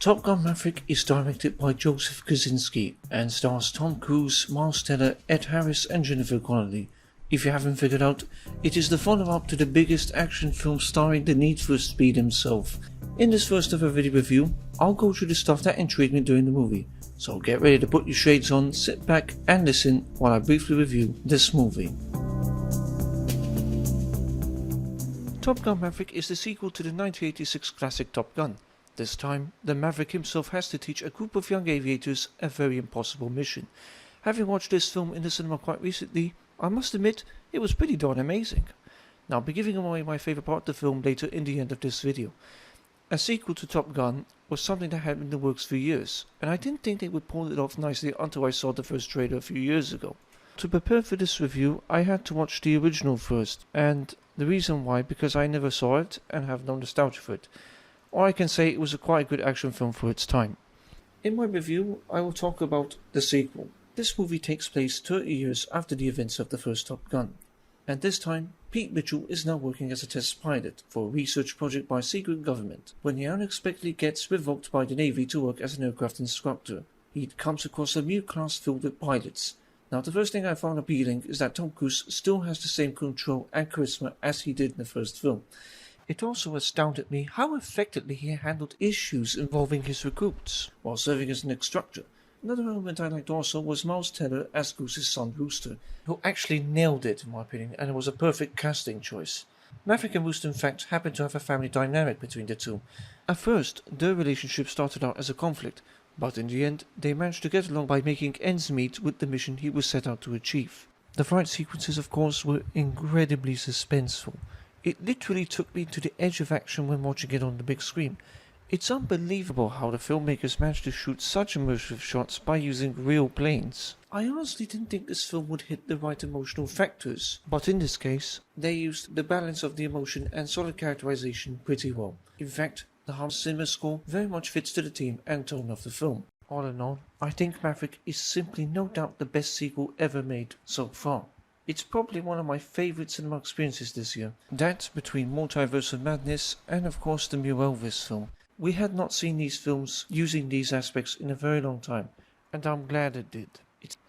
Top Gun Maverick is directed by Joseph Kosinski and stars Tom Cruise, Miles Teller, Ed Harris and Jennifer Connelly. If you haven't figured out, it is the follow-up to the biggest action film starring the Need for Speed himself. In this first ever video review, I'll go through the stuff that intrigued me during the movie, so get ready to put your shades on, sit back and listen while I briefly review this movie. Top Gun Maverick is the sequel to the 1986 classic Top Gun. This time, the Maverick himself has to teach a group of young aviators a very impossible mission. Having watched this film in the cinema quite recently, I must admit it was pretty darn amazing. Now I'll be giving away my favourite part of the film later in the end of this video. A sequel to Top Gun was something that had been in the works for years, and I didn't think they would pull it off nicely until I saw the first trailer a few years ago. To prepare for this review, I had to watch the original first, and the reason why, because I never saw it and have no nostalgia for it. Or I can say it was a quite good action film for its time. In my review, I will talk about the sequel. This movie takes place 30 years after the events of the first Top Gun. And this time, Pete Mitchell is now working as a test pilot for a research project by a secret government, when he unexpectedly gets revoked by the Navy to work as an aircraft instructor. He comes across a new class filled with pilots. Now the first thing I found appealing is that Tom Cruise still has the same control and charisma as he did in the first film. It also astounded me how effectively he handled issues involving his recruits while serving as an instructor. Another element I liked also was Miles Teller as Goose's son Rooster, who actually nailed it in my opinion, and it was a perfect casting choice. Maverick and Rooster in fact happen to have a family dynamic between the two. At first, their relationship started out as a conflict, but in the end they managed to get along by making ends meet with the mission he was set out to achieve. The fight sequences of course were incredibly suspenseful. It literally took me to the edge of action when watching it on the big screen. It's unbelievable how the filmmakers managed to shoot such immersive shots by using real planes. I honestly didn't think this film would hit the right emotional factors, but in this case, they used the balance of the emotion and solid characterization pretty well. In fact, the Hans Zimmer score very much fits to the theme and tone of the film. All in all, I think Maverick is simply no doubt the best sequel ever made so far. It's probably one of my favourite cinema experiences this year. That between Multiverse of Madness and of course the new Elvis film. We had not seen these films using these aspects in a very long time, and I'm glad it did.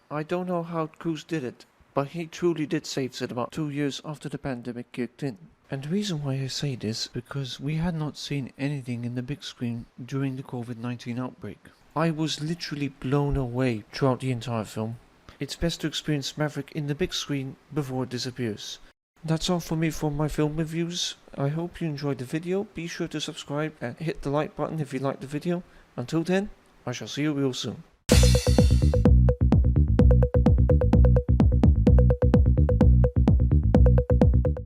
I don't know how Cruise did it, but he truly did save it about 2 years after the pandemic kicked in. And the reason why I say this, because we had not seen anything in the big screen during the COVID-19 outbreak. I was literally blown away throughout the entire film. It's best to experience Maverick in the big screen before it disappears. That's all for me for my film reviews. I hope you enjoyed the video. Be sure to subscribe and hit the like button if you liked the video. Until then, I shall see you real soon.